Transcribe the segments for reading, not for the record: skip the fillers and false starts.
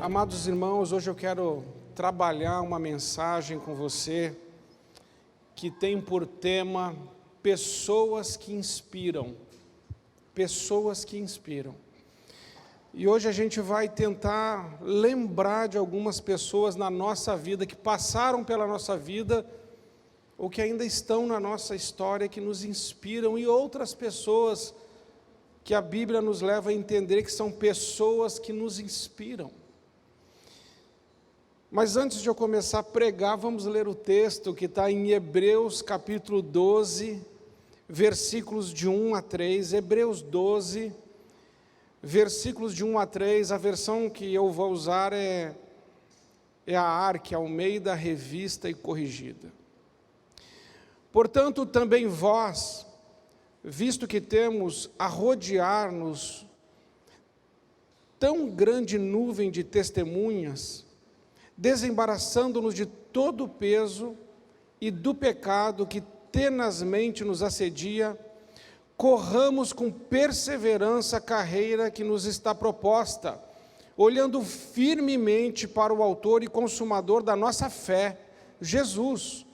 Amados irmãos, hoje eu quero trabalhar uma mensagem com você que tem por tema pessoas que inspiram. Pessoas que inspiram. E hoje a gente vai tentar lembrar de algumas pessoas na nossa vida, que passaram pela nossa vida, ou que ainda estão na nossa história, que nos inspiram, e outras pessoas que a Bíblia nos leva a entender que são pessoas que nos inspiram. Mas antes de eu começar a pregar, vamos ler o texto que está em Hebreus capítulo 12, versículos de 1 a 3, Hebreus 12, versículos de 1 a 3, a versão que eu vou usar é a ARC, Almeida Revista e Corrigida. Portanto, também vós, visto que temos a rodear-nos tão grande nuvem de testemunhas, desembaraçando-nos de todo o peso e do pecado que tenazmente nos assedia, corramos com perseverança a carreira que nos está proposta, olhando firmemente para o autor e consumador da nossa fé, Jesus,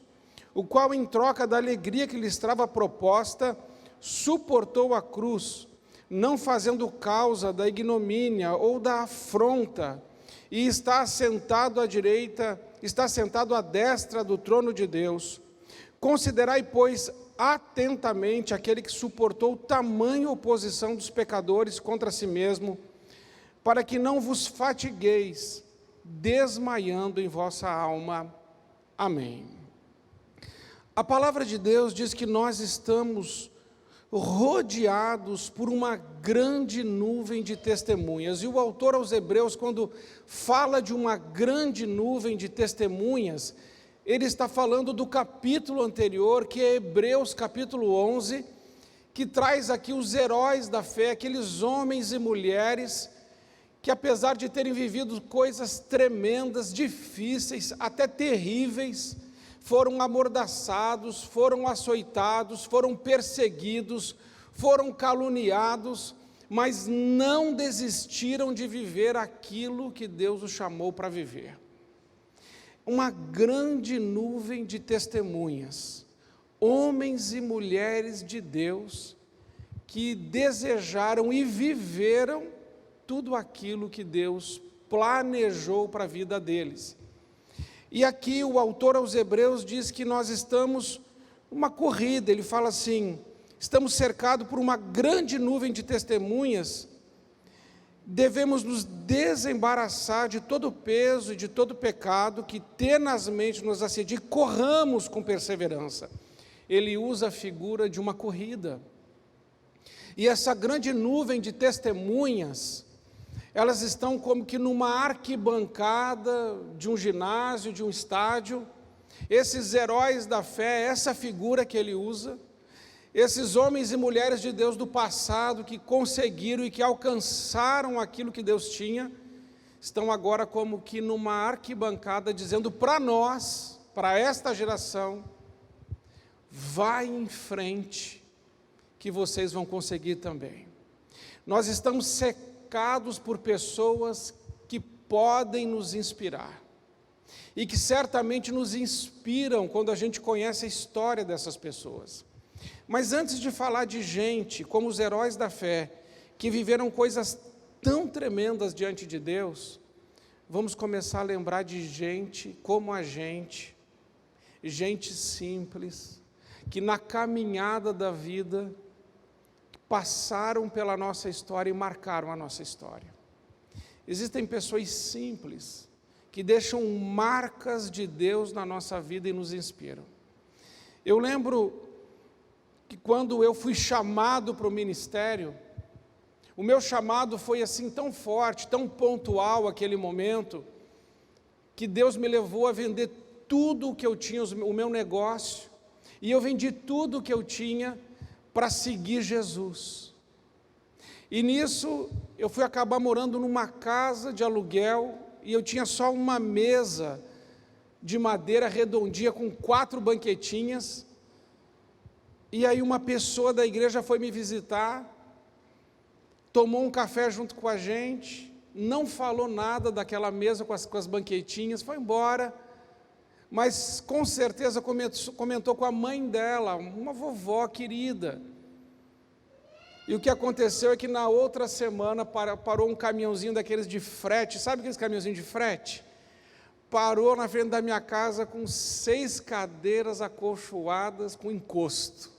o qual, em troca da alegria que lhe estava proposta, suportou a cruz, não fazendo causa da ignomínia ou da afronta, e está sentado à destra do trono de Deus. Considerai, pois, atentamente aquele que suportou tamanha oposição dos pecadores contra si mesmo, para que não vos fatigueis, desmaiando em vossa alma. Amém. A palavra de Deus diz que nós estamos rodeados por uma grande nuvem de testemunhas, e o autor aos Hebreus, quando fala de uma grande nuvem de testemunhas, ele está falando do capítulo anterior, que é Hebreus capítulo 11, que traz aqui os heróis da fé, aqueles homens e mulheres, que apesar de terem vivido coisas tremendas, difíceis, até terríveis, foram amordaçados, foram açoitados, foram perseguidos, foram caluniados, mas não desistiram de viver aquilo que Deus os chamou para viver. Uma grande nuvem de testemunhas, homens e mulheres de Deus, que desejaram e viveram tudo aquilo que Deus planejou para a vida deles. E aqui o autor aos Hebreus diz que nós estamos numa corrida, ele fala assim, estamos cercados por uma grande nuvem de testemunhas, devemos nos desembaraçar de todo o peso e de todo o pecado que tenazmente nos assedia, e corramos com perseverança. Ele usa a figura de uma corrida, e essa grande nuvem de testemunhas, elas estão como que numa arquibancada de um ginásio, de um estádio. Esses heróis da fé, essa figura que ele usa, esses homens e mulheres de Deus do passado que conseguiram e que alcançaram aquilo que Deus tinha, estão agora como que numa arquibancada dizendo para nós, para esta geração, vai em frente que vocês vão conseguir também. Nós estamos cercados por pessoas que podem nos inspirar, e que certamente nos inspiram quando a gente conhece a história dessas pessoas. Mas antes de falar de gente como os heróis da fé, que viveram coisas tão tremendas diante de Deus, vamos começar a lembrar de gente como a gente simples, que na caminhada da vida passaram pela nossa história e marcaram a nossa história. Existem pessoas simples que deixam marcas de Deus na nossa vida e nos inspiram. Eu lembro que quando eu fui chamado para o ministério, o meu chamado foi assim tão forte, tão pontual aquele momento, que Deus me levou a vender tudo o que eu tinha, o meu negócio, e eu vendi tudo o que eu tinha para seguir Jesus. E nisso eu fui acabar morando numa casa de aluguel, e eu tinha só uma mesa de madeira redondinha com 4 banquetinhas, e aí uma pessoa da igreja foi me visitar, tomou um café junto com a gente, não falou nada daquela mesa com as banquetinhas, foi embora, mas com certeza comentou com a mãe dela, uma vovó querida. E o que aconteceu é que na outra semana parou um caminhãozinho daqueles de frete, sabe aqueles caminhãozinhos de frete? Parou na frente da minha casa com 6 cadeiras acolchoadas com encosto.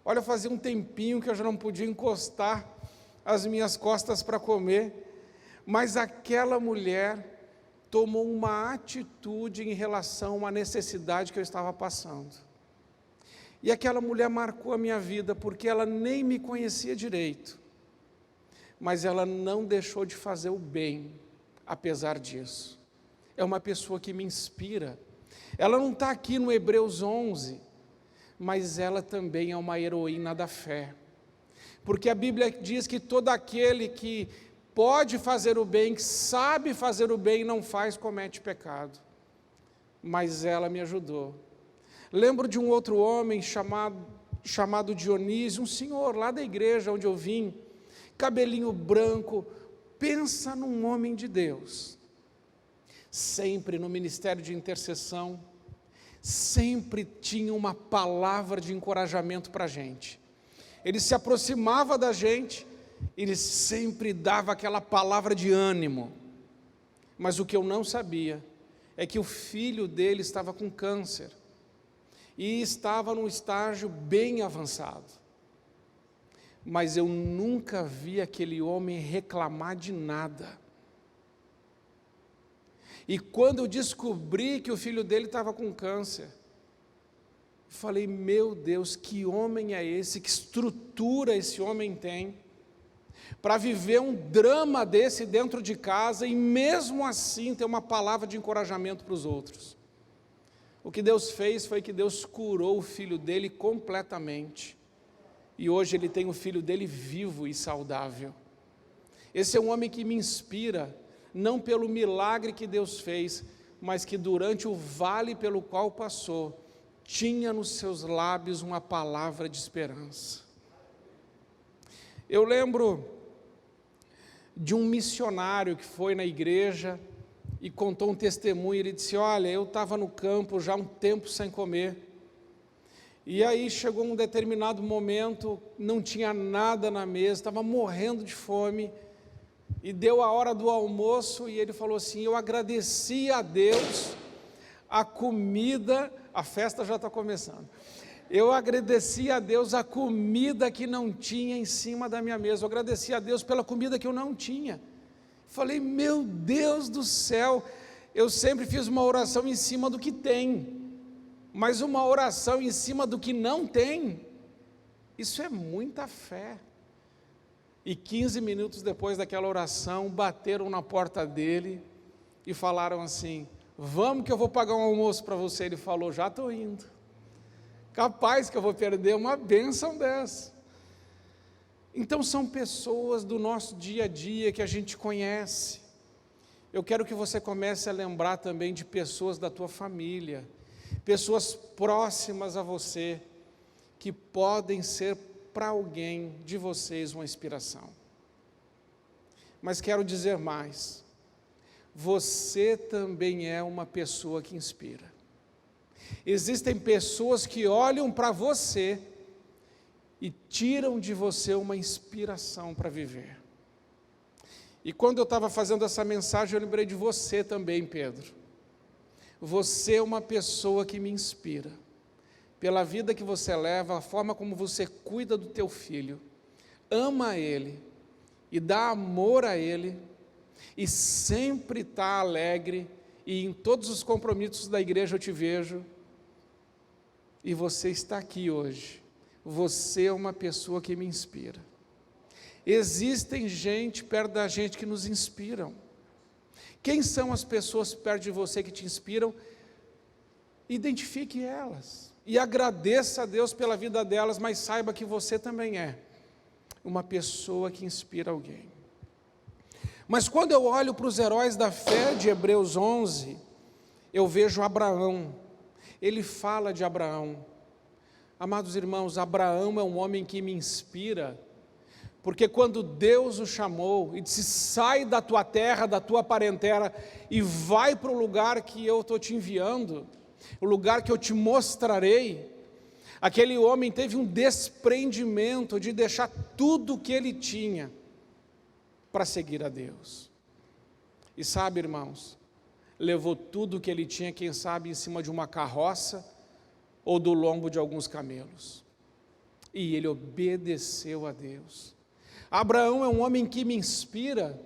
Olha, fazia um tempinho que eu já não podia encostar as minhas costas para comer, mas aquela mulher tomou uma atitude em relação a uma necessidade que eu estava passando. E aquela mulher marcou a minha vida, porque ela nem me conhecia direito, mas ela não deixou de fazer o bem, apesar disso. É uma pessoa que me inspira. Ela não está aqui no Hebreus 11, mas ela também é uma heroína da fé, porque a Bíblia diz que todo aquele que pode fazer o bem, que sabe fazer o bem e não faz, comete pecado. Mas ela me ajudou. Lembro de um outro homem chamado Dionísio, um senhor lá da igreja onde eu vim, cabelinho branco. Pensa num homem de Deus, sempre no ministério de intercessão, sempre tinha uma palavra de encorajamento para a gente. Ele se aproximava da gente, ele sempre dava aquela palavra de ânimo. Mas o que eu não sabia é que o filho dele estava com câncer, e estava num estágio bem avançado. Mas eu nunca vi aquele homem reclamar de nada. E quando eu descobri que o filho dele estava com câncer, falei, meu Deus, que homem é esse, que estrutura esse homem tem, para viver um drama desse dentro de casa, e mesmo assim ter uma palavra de encorajamento para os outros. O que Deus fez foi que Deus curou o filho dele completamente, e hoje ele tem o filho dele vivo e saudável. Esse é um homem que me inspira, não pelo milagre que Deus fez, mas que durante o vale pelo qual passou, tinha nos seus lábios uma palavra de esperança. Eu lembro de um missionário que foi na igreja e contou um testemunho. Ele disse, olha, eu estava no campo já há um tempo sem comer, e aí chegou um determinado momento, não tinha nada na mesa, estava morrendo de fome, e deu a hora do almoço, e ele falou assim, eu agradeci a Deus a comida, a festa já está começando, eu agradeci a Deus a comida que não tinha em cima da minha mesa, eu agradeci a Deus pela comida que eu não tinha. Falei, meu Deus do céu, eu sempre fiz uma oração em cima do que tem, mas uma oração em cima do que não tem, isso é muita fé. E 15 minutos depois daquela oração, bateram na porta dele e falaram assim, vamos que eu vou pagar um almoço para você. Ele falou, já estou indo, capaz que eu vou perder uma bênção dessa. Então são pessoas do nosso dia a dia que a gente conhece. Eu quero que você comece a lembrar também de pessoas da tua família, pessoas próximas a você, que podem ser para alguém de vocês uma inspiração. Mas quero dizer mais, você também é uma pessoa que inspira. Existem pessoas que olham para você e tiram de você uma inspiração para viver. E quando eu estava fazendo essa mensagem, eu lembrei de você também, Pedro. Você é uma pessoa que me inspira, pela vida que você leva, a forma como você cuida do teu filho, ama ele, e dá amor a ele, e sempre está alegre, e em todos os compromissos da igreja eu te vejo, e você está aqui hoje. Você é uma pessoa que me inspira. Existem gente perto da gente que nos inspiram. Quem são as pessoas perto de você que te inspiram? Identifique elas e agradeça a Deus pela vida delas, mas saiba que você também é uma pessoa que inspira alguém. Mas quando eu olho para os heróis da fé de Hebreus 11, eu vejo Abraão. Ele fala de Abraão. Amados irmãos, Abraão é um homem que me inspira, Porque quando Deus o chamou e disse: sai da tua terra, da tua parentela e vai para o lugar que eu estou te enviando, o lugar que eu te mostrarei, aquele homem teve um desprendimento de deixar tudo o que ele tinha para seguir a Deus. E sabe, irmãos, levou tudo o que ele tinha, quem sabe, em cima de uma carroça ou do lombo de alguns camelos. E ele obedeceu a Deus. Abraão é um homem que me inspira,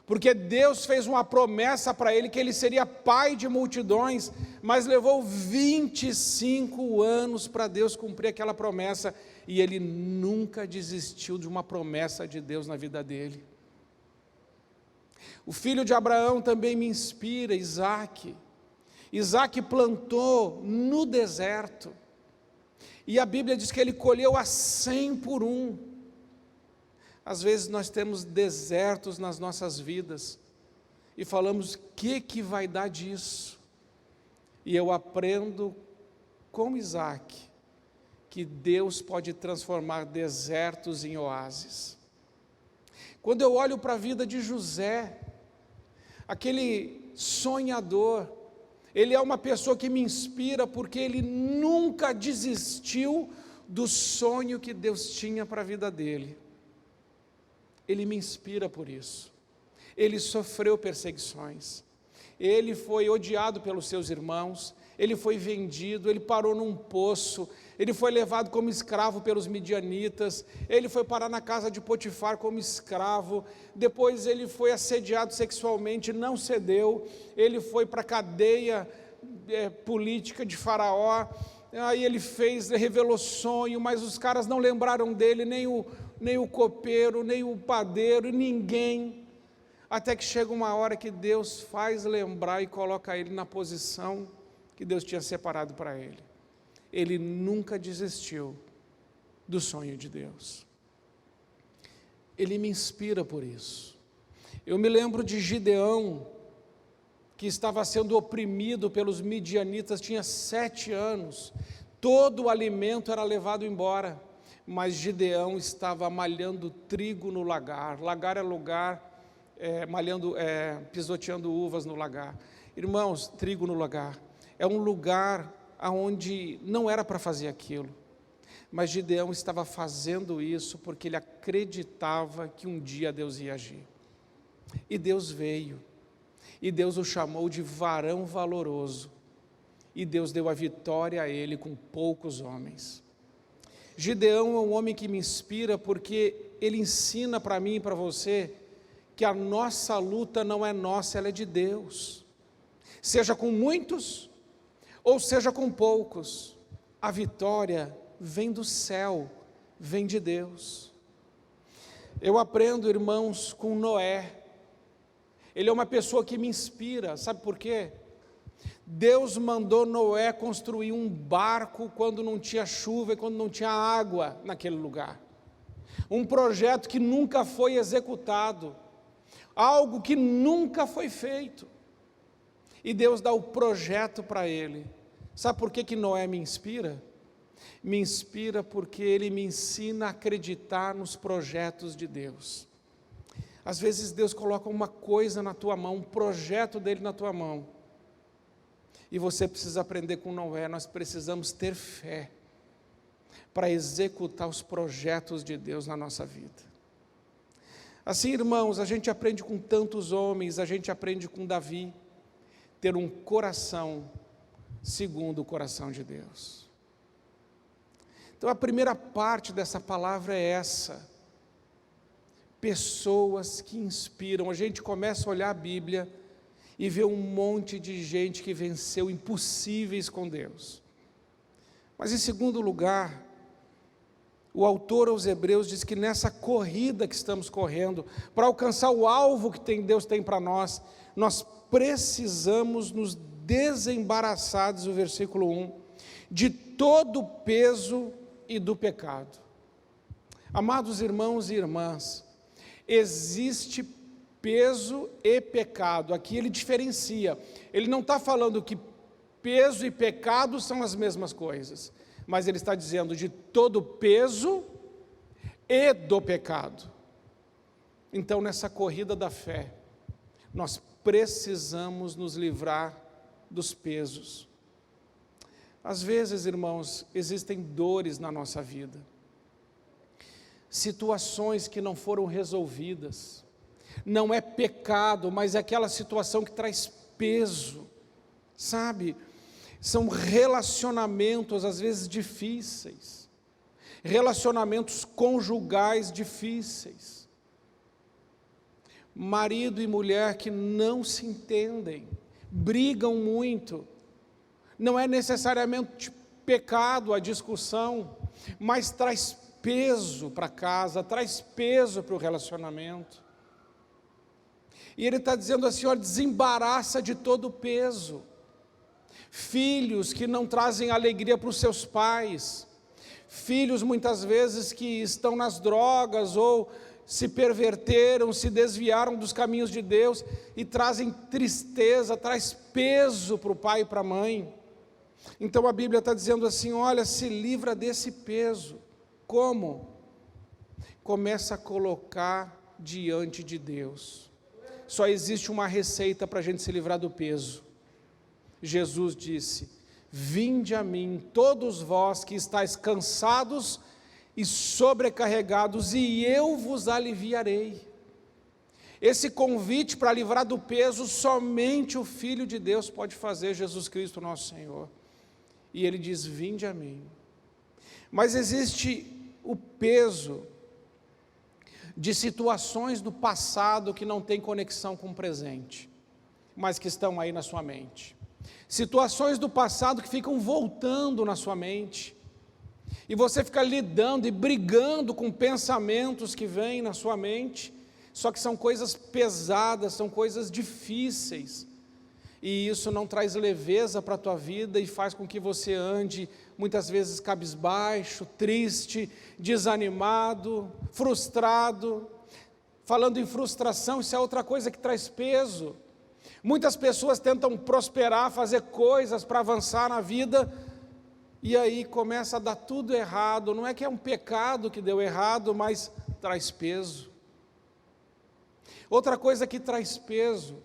porque Deus fez uma promessa para ele que ele seria pai de multidões, mas levou 25 anos para Deus cumprir aquela promessa, e ele nunca desistiu de uma promessa de Deus na vida dele. O filho de Abraão também me inspira, Isaque. Isaque plantou no deserto, e a Bíblia diz que ele colheu a 100 por um. Às vezes nós temos desertos nas nossas vidas, e falamos: o que vai dar disso? E eu aprendo com Isaque, que Deus pode transformar desertos em oásis. Quando eu olho para a vida de José, aquele sonhador, ele é uma pessoa que me inspira, porque ele nunca desistiu do sonho que Deus tinha para a vida dele. Ele me inspira por isso. Ele sofreu perseguições, ele foi odiado pelos seus irmãos, ele foi vendido, ele parou num poço, ele foi levado como escravo pelos midianitas, ele foi parar na casa de Potifar como escravo, depois ele foi assediado sexualmente, não cedeu, ele foi para a cadeia política de Faraó, aí ele revelou sonho, mas os caras não lembraram dele, nem o copeiro, nem o padeiro, ninguém, até que chega uma hora que Deus faz lembrar e coloca ele na posição que Deus tinha separado para ele. Ele nunca desistiu do sonho de Deus. Ele me inspira por isso. Eu me lembro de Gideão, que estava sendo oprimido pelos midianitas, tinha 7 anos, todo o alimento era levado embora, mas Gideão estava malhando trigo no lagar. Lagar é lugar, pisoteando uvas no lagar. Irmãos, trigo no lagar é um lugar onde não era para fazer aquilo, mas Gideão estava fazendo isso porque ele acreditava que um dia Deus ia agir. E Deus veio, e Deus o chamou de varão valoroso, e Deus deu a vitória a ele com poucos homens. Gideão é um homem que me inspira, porque ele ensina para mim e para você que a nossa luta não é nossa, ela é de Deus. Seja com muitos, ou seja com poucos, a vitória vem do céu, vem de Deus. Eu aprendo, irmãos, com Noé. Ele é uma pessoa que me inspira, sabe por quê? Deus mandou Noé construir um barco quando não tinha chuva e quando não tinha água naquele lugar. Um projeto que nunca foi executado, algo que nunca foi feito. E Deus dá o projeto para ele. Sabe por que Noé me inspira? Me inspira porque ele me ensina a acreditar nos projetos de Deus. Às vezes Deus coloca uma coisa na tua mão, um projeto dele na tua mão, e você precisa aprender com Noé. Nós precisamos ter fé para executar os projetos de Deus na nossa vida. Assim, irmãos, a gente aprende com tantos homens, a gente aprende com Davi, ter um coração segundo o coração de Deus. Então a primeira parte dessa palavra é essa: pessoas que inspiram. A gente começa a olhar a Bíblia e vê um monte de gente que venceu impossíveis com Deus. Mas em segundo lugar, o autor aos Hebreus diz que nessa corrida que estamos correndo, para alcançar o alvo que Deus tem para nós, nós precisamos nos desembaraçar, diz o versículo 1, de todo o peso e do pecado. Amados irmãos e irmãs, existe peso e pecado. Aqui ele diferencia. Ele não está falando que peso e pecado são as mesmas coisas, mas ele está dizendo de todo peso e do pecado. Então, nessa corrida da fé, nós precisamos nos livrar dos pesos. Às vezes, irmãos, existem dores na nossa vida, situações que não foram resolvidas. Não é pecado, mas é aquela situação que traz peso, sabe? São relacionamentos às vezes difíceis, relacionamentos conjugais difíceis, marido e mulher que não se entendem, brigam muito. Não é necessariamente pecado a discussão, mas traz peso para casa, traz peso para o relacionamento. E ele está dizendo assim, ó, desembaraça de todo o peso. Filhos que não trazem alegria para os seus pais, filhos muitas vezes que estão nas drogas ou se perverteram, se desviaram dos caminhos de Deus e trazem tristeza, traz peso para o pai e para a mãe. Então a Bíblia está dizendo assim, olha, se livra desse peso. Como? Começa a colocar diante de Deus. Só existe uma receita para a gente se livrar do peso. Jesus disse, vinde a mim, todos vós que estáis cansados e sobrecarregados, e eu vos aliviarei. Esse convite para livrar do peso, somente o Filho de Deus pode fazer, Jesus Cristo nosso Senhor. E ele diz, vinde a mim. Mas existe o peso de situações do passado que não tem conexão com o presente, mas que estão aí na sua mente. Situações do passado que ficam voltando na sua mente, e você fica lidando e brigando com pensamentos que vêm na sua mente, só que são coisas pesadas, são coisas difíceis, e isso não traz leveza para a tua vida e faz com que você ande muitas vezes cabisbaixo, triste, desanimado, frustrado. Falando em frustração, isso é outra coisa que traz peso. Muitas pessoas tentam prosperar, fazer coisas para avançar na vida, e aí começa a dar tudo errado. Não é que é um pecado que deu errado, mas traz peso. Outra coisa que traz peso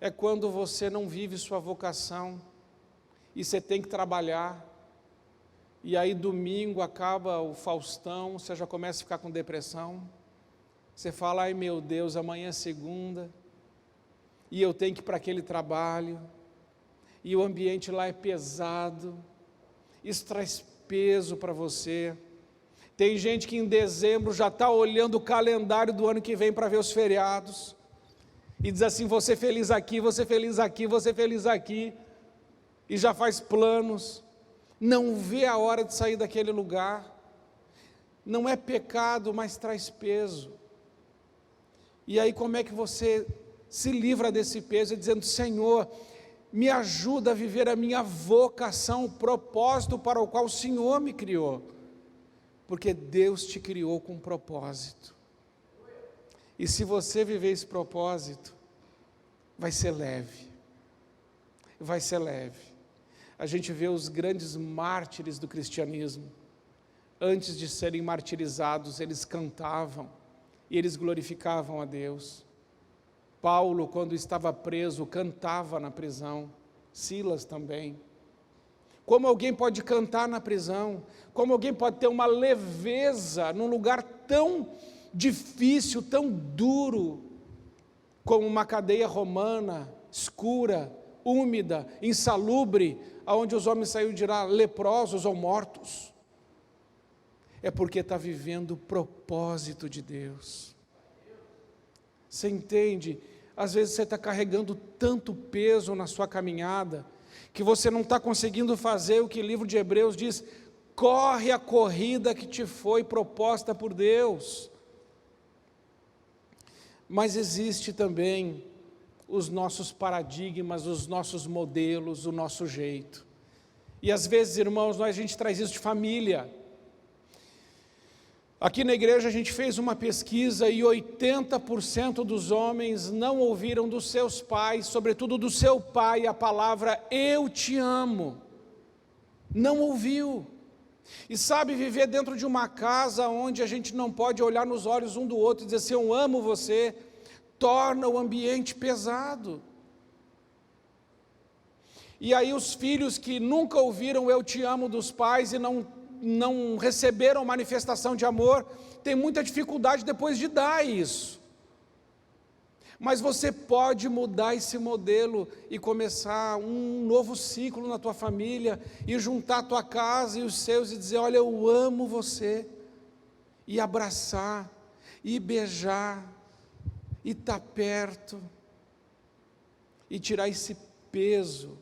é quando você não vive sua vocação, e você tem que trabalhar, e aí domingo acaba o Faustão, você já começa a ficar com depressão, você fala, ai meu Deus, amanhã é segunda, e eu tenho que ir para aquele trabalho, e o ambiente lá é pesado, isso traz peso para você. Tem gente que em dezembro já está olhando o calendário do ano que vem para ver os feriados, e diz assim, vou ser feliz aqui, vou ser feliz aqui, vou ser feliz aqui, e já faz planos, não vê a hora de sair daquele lugar. Não é pecado, mas traz peso. E aí como é que você se livra desse peso, dizendo, Senhor, me ajuda a viver a minha vocação, o propósito para o qual o Senhor me criou, porque Deus te criou com um propósito, e se você viver esse propósito, vai ser leve, vai ser leve. A gente vê os grandes mártires do cristianismo, antes de serem martirizados, eles cantavam, e eles glorificavam a Deus. Paulo, quando estava preso, cantava na prisão, Silas também. Como alguém pode cantar na prisão? Como alguém pode ter uma leveza num lugar tão difícil, tão duro, como uma cadeia romana, escura, úmida, insalubre, aonde os homens saíram de lá leprosos ou mortos? É porque está vivendo o propósito de Deus. Você entende? Às vezes você está carregando tanto peso na sua caminhada, que você não está conseguindo fazer o que o livro de Hebreus diz, corre a corrida que te foi proposta por Deus. Mas existe também os nossos paradigmas, os nossos modelos, o nosso jeito. E às vezes, irmãos, a gente traz isso de família. Aqui na igreja a gente fez uma pesquisa e 80% dos homens não ouviram dos seus pais, sobretudo do seu pai, a palavra eu te amo. Não ouviu. E sabe, viver dentro de uma casa onde a gente não pode olhar nos olhos um do outro e dizer assim, eu amo você, torna o ambiente pesado. E aí os filhos que nunca ouviram eu te amo dos pais e não receberam manifestação de amor, têm muita dificuldade depois de dar isso. Mas você pode mudar esse modelo e começar um novo ciclo na tua família, e juntar a tua casa e os seus e dizer, olha, eu amo você, e abraçar, e beijar, e estar perto, e tirar esse peso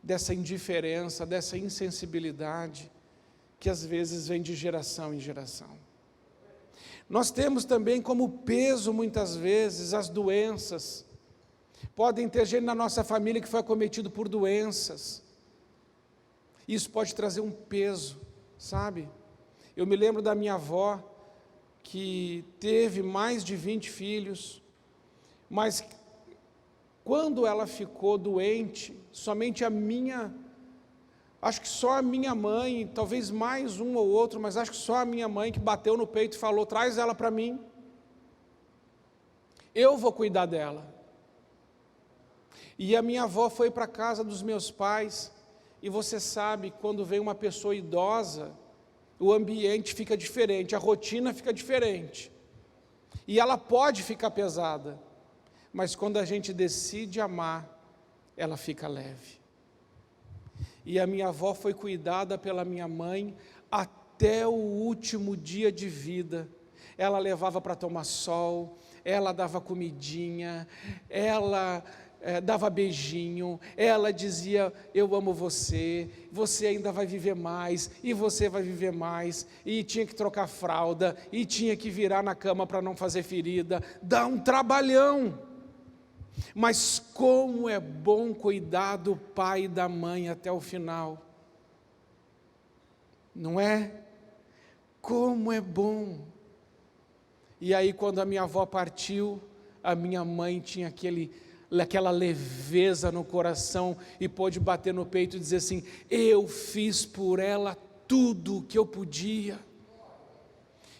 dessa indiferença, dessa insensibilidade, que às vezes vem de geração em geração. Nós temos também como peso, muitas vezes, as doenças. Podem ter gente na nossa família que foi acometido por doenças. Isso pode trazer um peso, sabe? Eu me lembro da minha avó, que teve mais de 20 filhos, mas quando ela ficou doente, acho que só a minha mãe, talvez mais um ou outro, mas acho que só a minha mãe que bateu no peito e falou, traz ela para mim, eu vou cuidar dela. E a minha avó foi para a casa dos meus pais, e você sabe, quando vem uma pessoa idosa, o ambiente fica diferente, a rotina fica diferente, e ela pode ficar pesada, mas quando a gente decide amar, ela fica leve. E a minha avó foi cuidada pela minha mãe até o último dia de vida. Ela levava para tomar sol, ela dava comidinha, ela dava beijinho, ela dizia, eu amo você, você ainda vai viver mais, e você vai viver mais, e tinha que trocar fralda, e tinha que virar na cama para não fazer ferida, dá um trabalhão. Mas como é bom cuidar do pai e da mãe até o final, não é? Como é bom. E aí quando a minha avó partiu, a minha mãe tinha aquela leveza no coração e pôde bater no peito e dizer assim, eu fiz por ela tudo o que eu podia.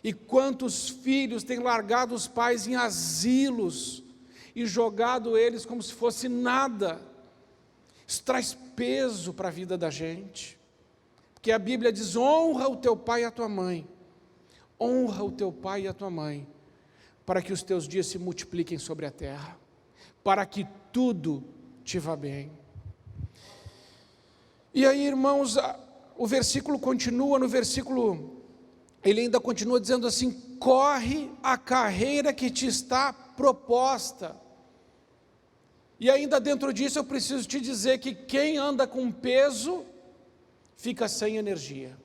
E quantos filhos têm largado os pais em asilos, e jogado eles como se fosse nada. Isso traz peso para a vida da gente, porque a Bíblia diz, honra o teu pai e a tua mãe, honra o teu pai e a tua mãe, para que os teus dias se multipliquem sobre a terra, para que tudo te vá bem. E aí, irmãos, o versículo continua, ele ainda continua dizendo assim, corre a carreira que te está proposta. E ainda dentro disso eu preciso te dizer que quem anda com peso, fica sem energia.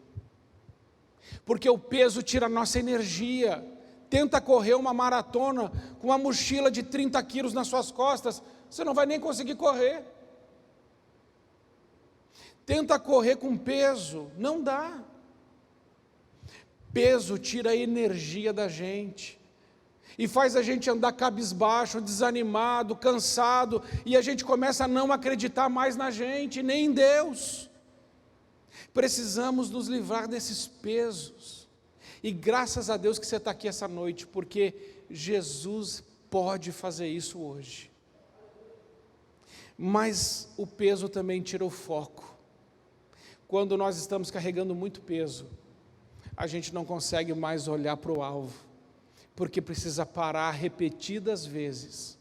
Porque o peso tira a nossa energia. Tenta correr uma maratona com uma mochila de 30 quilos nas suas costas, você não vai nem conseguir correr. Tenta correr com peso, não dá. Peso tira a energia da gente, e faz a gente andar cabisbaixo, desanimado, cansado, e a gente começa a não acreditar mais na gente, nem em Deus. Precisamos nos livrar desses pesos, e graças a Deus que você está aqui essa noite, porque Jesus pode fazer isso hoje. Mas o peso também tira o foco. Quando nós estamos carregando muito peso, a gente não consegue mais olhar para o alvo, porque precisa parar repetidas vezes,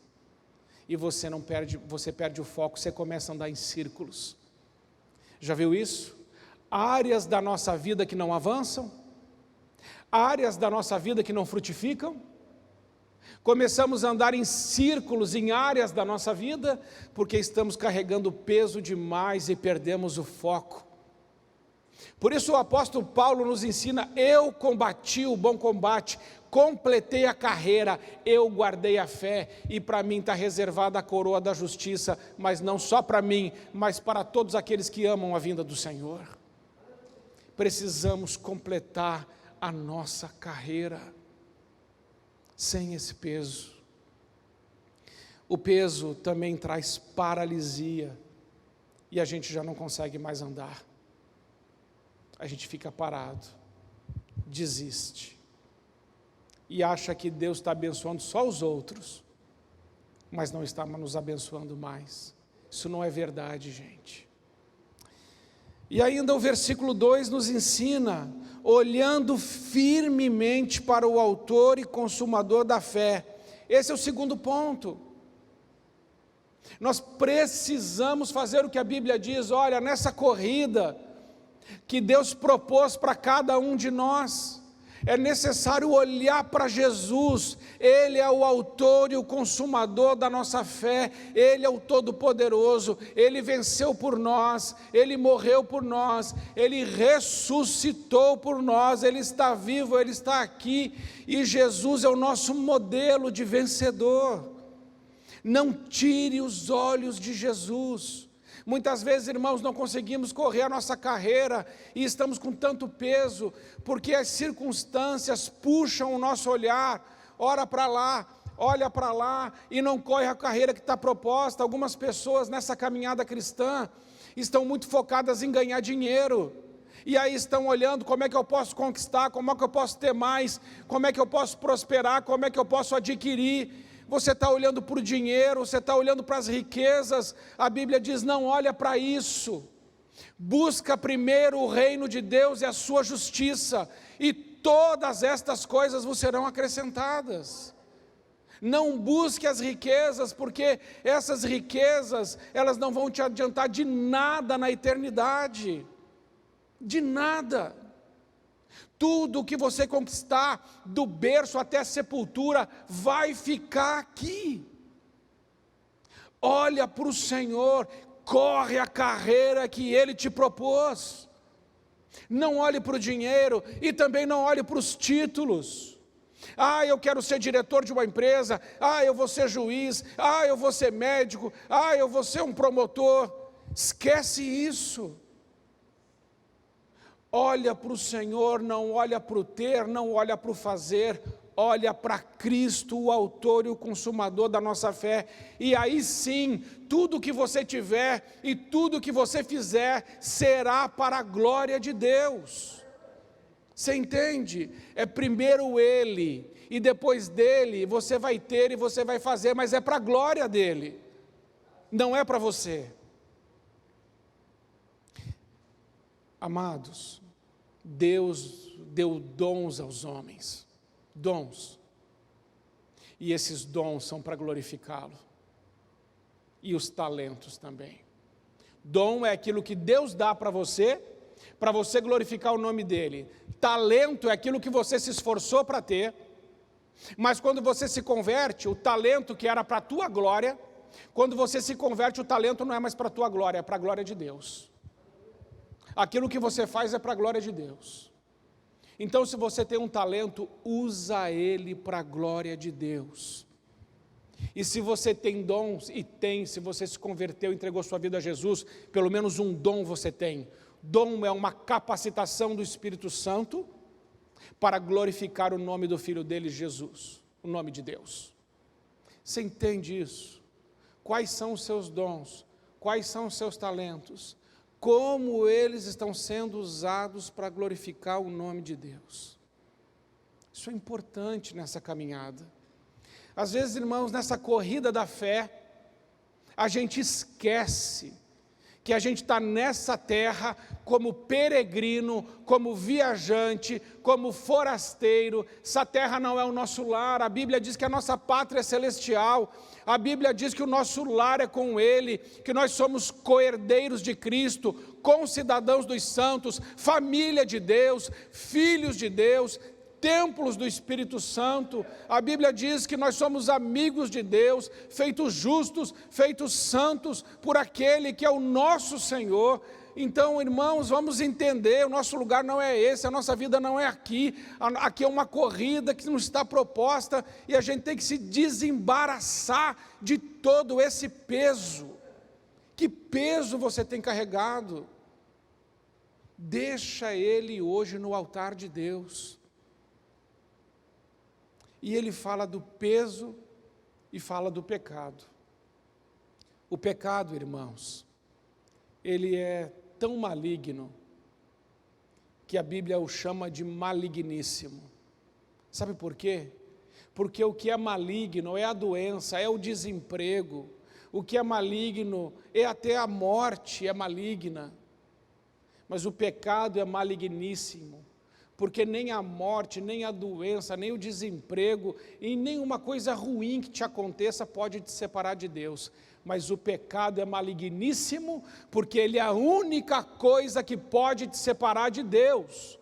e você perde o foco, você começa a andar em círculos. Já viu isso? Áreas da nossa vida que não avançam, áreas da nossa vida que não frutificam, começamos a andar em círculos em áreas da nossa vida, porque estamos carregando peso demais e perdemos o foco. Por isso o apóstolo Paulo nos ensina, eu combati o bom combate, completei a carreira, eu guardei a fé, e para mim está reservada a coroa da justiça, mas não só para mim, mas para todos aqueles que amam a vinda do Senhor. Precisamos completar a nossa carreira, sem esse peso. O peso também traz paralisia, e a gente já não consegue mais andar. a gente fica parado, desiste, e acha que Deus está abençoando só os outros, mas não está nos abençoando mais. Isso não é verdade, gente. E ainda o versículo 2 nos ensina, olhando firmemente para o autor e consumador da fé. Esse é o segundo ponto. Nós precisamos fazer o que a Bíblia diz, olha, nessa corrida que Deus propôs para cada um de nós, é necessário olhar para Jesus. Ele é o autor e o consumador da nossa fé, Ele é o Todo-Poderoso, Ele venceu por nós, Ele morreu por nós, Ele ressuscitou por nós, Ele está vivo, Ele está aqui, e Jesus é o nosso modelo de vencedor. Não tire os olhos de Jesus. Muitas vezes, irmãos, não conseguimos correr a nossa carreira e estamos com tanto peso, porque as circunstâncias puxam o nosso olhar, olha para lá, e não corre a carreira que está proposta. Algumas pessoas nessa caminhada cristã estão muito focadas em ganhar dinheiro, e aí estão olhando como é que eu posso conquistar, como é que eu posso ter mais, como é que eu posso prosperar, como é que eu posso adquirir. Você está olhando para o dinheiro, você está olhando para as riquezas. A Bíblia diz, não olha para isso, busca primeiro o reino de Deus e a sua justiça, e todas estas coisas vos serão acrescentadas. Não busque as riquezas, porque essas riquezas, elas não vão te adiantar de nada na eternidade, de nada. Tudo que você conquistar, do berço até a sepultura, vai ficar aqui. Olha para o Senhor, corre a carreira que Ele te propôs. Não olhe para o dinheiro e também não olhe para os títulos. Eu quero ser diretor de uma empresa, eu vou ser juiz, eu vou ser médico, eu vou ser um promotor. Esquece isso. Olha para o Senhor, não olha para o ter, não olha para o fazer, olha para Cristo, o autor e o consumador da nossa fé, e aí sim, tudo que você tiver e tudo que você fizer, será para a glória de Deus. Você entende? É primeiro Ele, e depois dele, você vai ter e você vai fazer, mas é para a glória dele, não é para você. Amados, Deus deu dons aos homens, dons, e esses dons são para glorificá-lo, e os talentos também. Dom é aquilo que Deus dá para você glorificar o nome dele. Talento é aquilo que você se esforçou para ter, mas quando você se converte, o talento que era para a tua glória, quando você se converte, o talento não é mais para a tua glória, é para a glória de Deus. Aquilo que você faz é para a glória de Deus. Então, se você tem um talento, usa ele para a glória de Deus. E se você tem dons, se você se converteu, entregou sua vida a Jesus, pelo menos um dom você tem. Dom é uma capacitação do Espírito Santo para glorificar o nome do Filho dele, Jesus, o nome de Deus. Você entende isso? Quais são os seus dons? Quais são os seus talentos? Como eles estão sendo usados para glorificar o nome de Deus. Isso é importante nessa caminhada. Às vezes, irmãos, nessa corrida da fé, a gente esquece que a gente está nessa terra como peregrino, como viajante, como forasteiro. Essa terra não é o nosso lar. A Bíblia diz que a nossa pátria é celestial. A Bíblia diz que o nosso lar é com Ele, que nós somos co-herdeiros de Cristo, concidadãos dos santos, família de Deus, filhos de Deus, templos do Espírito Santo. A Bíblia diz que nós somos amigos de Deus, feitos justos, feitos santos por aquele que é o nosso Senhor. Então, irmãos, vamos entender, o nosso lugar não é esse, a nossa vida não é aqui. Aqui é uma corrida que nos está proposta e a gente tem que se desembaraçar de todo esse peso. Que peso você tem carregado? Deixa ele hoje no altar de Deus. E ele fala do peso e fala do pecado. O pecado, irmãos, ele é tão maligno que a Bíblia o chama de maligníssimo. Sabe por quê? Porque o que é maligno é a doença, é o desemprego. O que é maligno é até a morte, é maligna. Mas o pecado é maligníssimo, porque nem a morte, nem a doença, nem o desemprego e nenhuma coisa ruim que te aconteça pode te separar de Deus. Mas o pecado é maligníssimo, porque ele é a única coisa que pode te separar de Deus.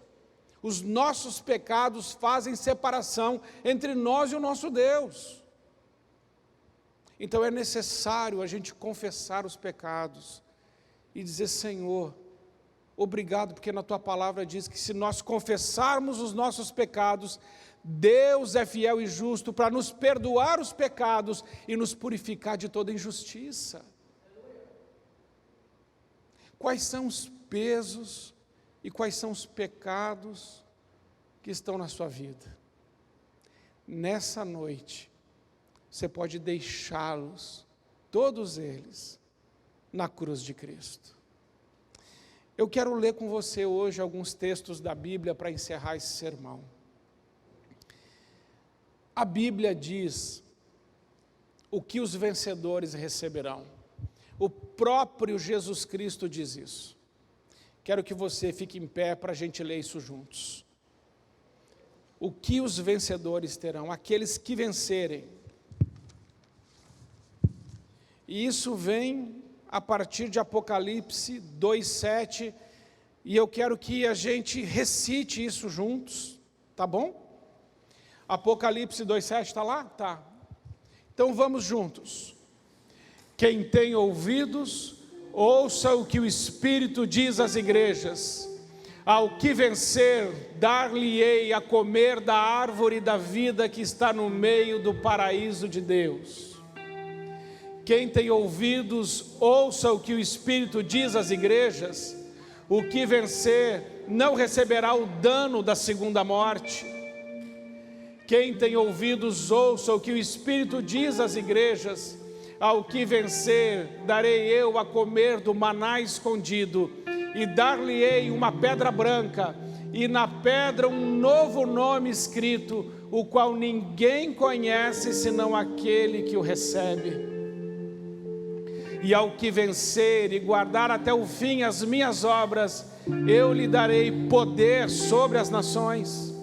Os nossos pecados fazem separação entre nós e o nosso Deus. Então é necessário a gente confessar os pecados e dizer: Senhor, obrigado, porque na Tua palavra diz que se nós confessarmos os nossos pecados, Deus é fiel e justo para nos perdoar os pecados e nos purificar de toda injustiça. Quais são os pesos e quais são os pecados que estão na sua vida? Nessa noite, você pode deixá-los, todos eles, na cruz de Cristo. Eu quero ler com você hoje alguns textos da Bíblia para encerrar esse sermão. A Bíblia diz o que os vencedores receberão. O próprio Jesus Cristo diz isso. Quero que você fique em pé para a gente ler isso juntos. O que os vencedores terão? Aqueles que vencerem. E isso vem a partir de Apocalipse 2:7, e eu quero que a gente recite isso juntos, tá bom? Apocalipse 2:7 está lá? Tá. Então vamos juntos. Quem tem ouvidos, ouça o que o Espírito diz às igrejas. Ao que vencer, dar-lhe-ei a comer da árvore da vida que está no meio do paraíso de Deus. Quem tem ouvidos, ouça o que o Espírito diz às igrejas. O que vencer não receberá o dano da segunda morte. Quem tem ouvidos, ouça o que o Espírito diz às igrejas. Ao que vencer, darei eu a comer do maná escondido, e dar-lhe-ei uma pedra branca, e na pedra um novo nome escrito, o qual ninguém conhece senão aquele que o recebe. E ao que vencer e guardar até o fim as minhas obras, eu lhe darei poder sobre as nações,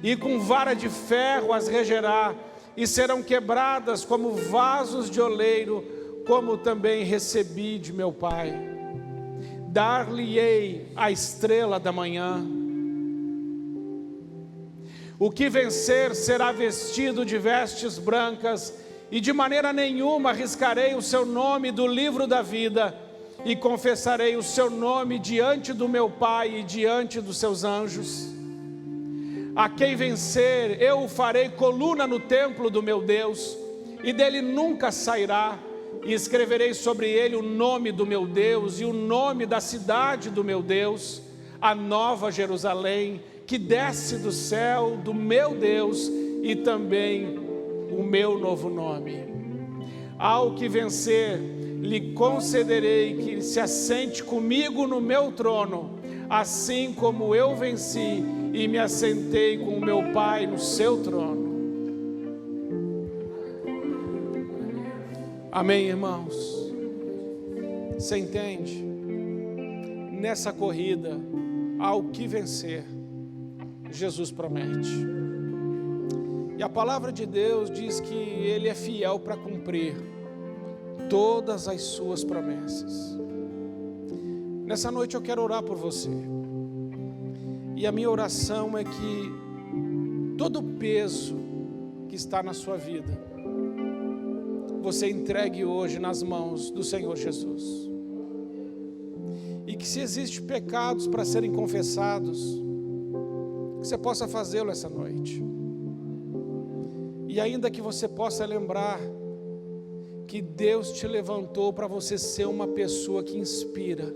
e com vara de ferro as regerá, e serão quebradas como vasos de oleiro, como também recebi de meu Pai. Dar-lhe-ei a estrela da manhã. O que vencer será vestido de vestes brancas, e de maneira nenhuma arriscarei o seu nome do livro da vida, e confessarei o seu nome diante do meu Pai e diante dos seus anjos. A quem vencer, eu o farei coluna no templo do meu Deus, e dele nunca sairá, e escreverei sobre ele o nome do meu Deus, e o nome da cidade do meu Deus, a nova Jerusalém, que desce do céu do meu Deus, e também o meu novo nome. Ao que vencer, lhe concederei que se assente comigo no meu trono, assim como eu venci e me assentei com o meu Pai no seu trono. Amém, irmãos? Você entende? Nessa corrida, ao que vencer, Jesus promete. E a palavra de Deus diz que Ele é fiel para cumprir todas as suas promessas. Nessa noite eu quero orar por você. E a minha oração é que todo o peso que está na sua vida, você entregue hoje nas mãos do Senhor Jesus. E que se existem pecados para serem confessados, que você possa fazê-lo essa noite. E ainda que você possa lembrar que Deus te levantou para você ser uma pessoa que inspira.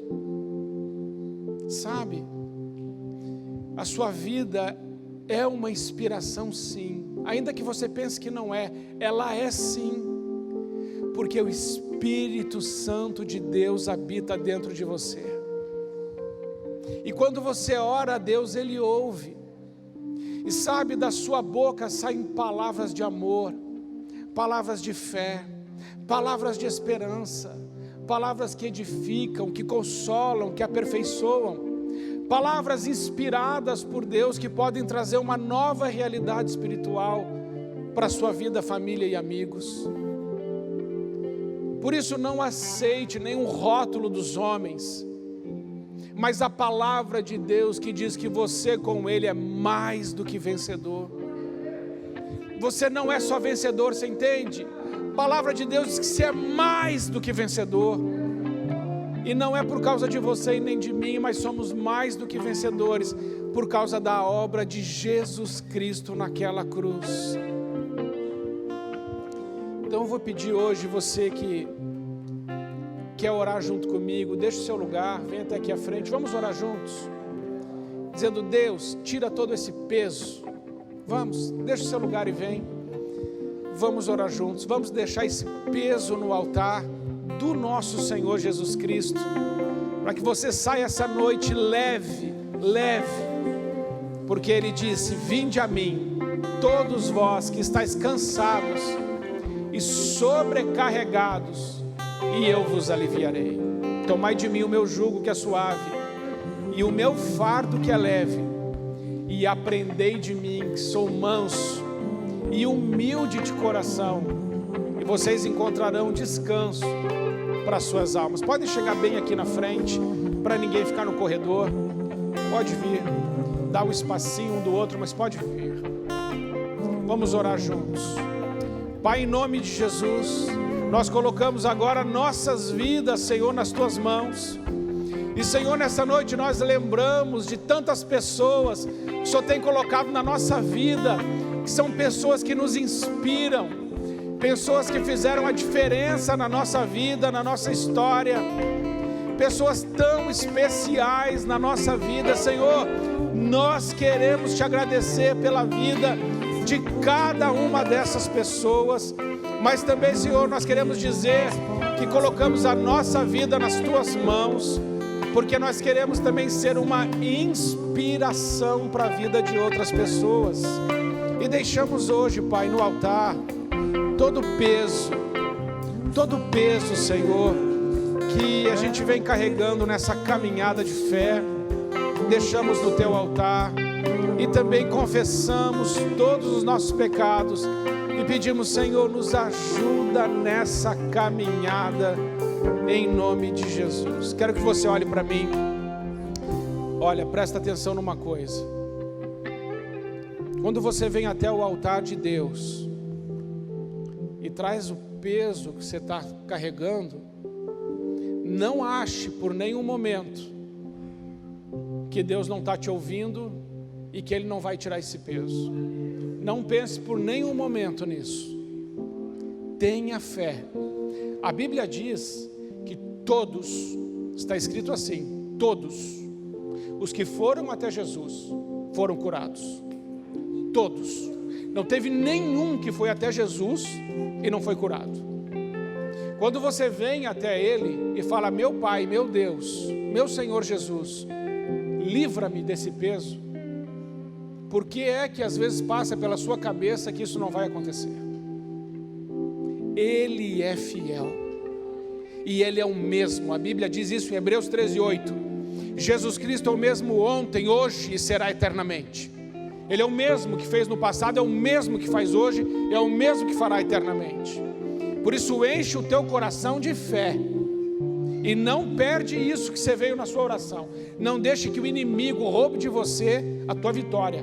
Sabe? A sua vida é uma inspiração, sim. Ainda que você pense que não é, ela é sim. Porque o Espírito Santo de Deus habita dentro de você. E quando você ora a Deus, Ele ouve. E sabe, da sua boca saem palavras de amor, palavras de fé, palavras de esperança, palavras que edificam, que consolam, que aperfeiçoam, palavras inspiradas por Deus que podem trazer uma nova realidade espiritual para a sua vida, família e amigos. Por isso não aceite nenhum rótulo dos homens, mas a palavra de Deus que diz que você com Ele é mais do que vencedor. Você não é só vencedor, você entende? A palavra de Deus diz que você é mais do que vencedor. E não é por causa de você e nem de mim, mas somos mais do que vencedores por causa da obra de Jesus Cristo naquela cruz. Então eu vou pedir hoje, você que quer orar junto comigo, deixa o seu lugar, vem até aqui à frente, vamos orar juntos, dizendo: Deus, tira todo esse peso. Vamos, deixa o seu lugar e vem. Vamos orar juntos, vamos deixar esse peso no altar do nosso Senhor Jesus Cristo, para que você saia essa noite leve, porque Ele disse: vinde a mim, todos vós que estáis cansados e sobrecarregados, e eu vos aliviarei. Tomai de mim o meu jugo que é suave, e o meu fardo que é leve, e aprendei de mim que sou manso e humilde de coração, e vocês encontrarão descanso para suas almas. Podem chegar bem aqui na frente, para ninguém ficar no corredor. Pode vir, dá um espacinho um do outro, mas pode vir. Vamos orar juntos. Pai, em nome de Jesus, nós colocamos agora nossas vidas, Senhor, nas Tuas mãos. E Senhor, nessa noite nós lembramos de tantas pessoas que o Senhor tem colocado na nossa vida, que são pessoas que nos inspiram, pessoas que fizeram a diferença na nossa vida, na nossa história, pessoas tão especiais na nossa vida. Senhor, nós queremos Te agradecer pela vida de cada uma dessas pessoas, mas também, Senhor, nós queremos dizer que colocamos a nossa vida nas Tuas mãos, porque nós queremos também ser uma inspiração para a vida de outras pessoas. E deixamos hoje, Pai, no altar todo peso, Senhor, que a gente vem carregando nessa caminhada de fé, deixamos no Teu altar e também confessamos todos os nossos pecados e pedimos: Senhor, nos ajuda nessa caminhada, em nome de Jesus. Quero que você olhe para mim. Olha, presta atenção numa coisa. Quando você vem até o altar de Deus e traz o peso que você está carregando, não ache por nenhum momento que Deus não está te ouvindo e que Ele não vai tirar esse peso. Não pense por nenhum momento nisso. Tenha fé. A Bíblia diz que todos, está escrito assim, todos os que foram até Jesus foram curados. Todos. Não teve nenhum que foi até Jesus e não foi curado. Quando você vem até Ele e fala: meu Pai, meu Deus, meu Senhor Jesus, livra-me desse peso, por que é que às vezes passa pela sua cabeça que isso não vai acontecer? Ele é fiel e Ele é o mesmo. A Bíblia diz isso em Hebreus 13:8. Jesus Cristo é o mesmo ontem, hoje e será eternamente. Ele é o mesmo que fez no passado, é o mesmo que faz hoje, é o mesmo que fará eternamente. Por isso enche o teu coração de fé e não perde isso que você veio na sua oração. Não deixe que o inimigo roube de você a tua vitória.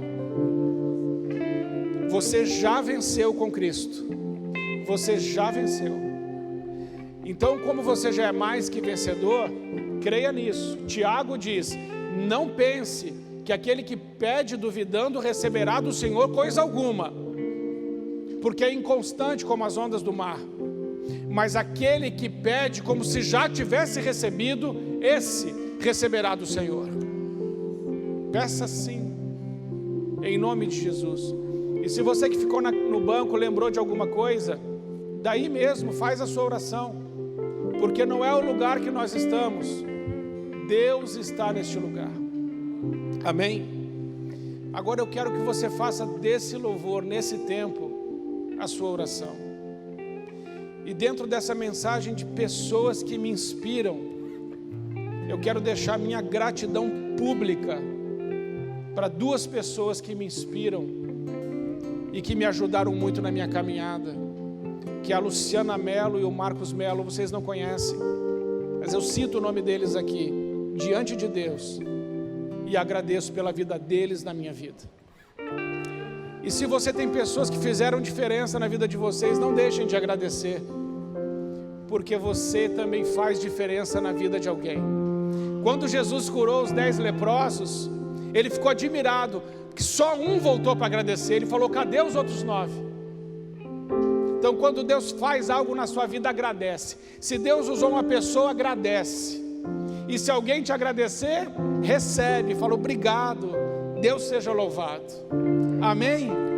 Você já venceu com Cristo. Você já venceu. Então, como você já é mais que vencedor, creia nisso. Tiago diz: não pense que aquele que pede duvidando receberá do Senhor coisa alguma, porque é inconstante como as ondas do mar. Mas aquele que pede como se já tivesse recebido, esse receberá do Senhor. Peça sim, em nome de Jesus. E se você que ficou no banco lembrou de alguma coisa, daí mesmo faz a sua oração, porque não é o lugar que nós estamos, Deus está neste lugar. Amém? Agora eu quero que você faça desse louvor, nesse tempo, a sua oração. E dentro dessa mensagem de pessoas que me inspiram, eu quero deixar minha gratidão pública para duas pessoas que me inspiram e que me ajudaram muito na minha caminhada, que é a Luciana Mello e o Marcos Mello. Vocês não conhecem, mas eu cito o nome deles aqui, diante de Deus, e agradeço pela vida deles na minha vida. E se você tem pessoas que fizeram diferença na vida de vocês, não deixem de agradecer, porque você também faz diferença na vida de alguém. Quando Jesus curou os 10 leprosos, ele ficou admirado, que só um voltou para agradecer. Ele falou: cadê os outros 9? Então, quando Deus faz algo na sua vida, agradece. Se Deus usou uma pessoa, agradece. E se alguém te agradecer, recebe, fala: obrigado, Deus seja louvado. Amém?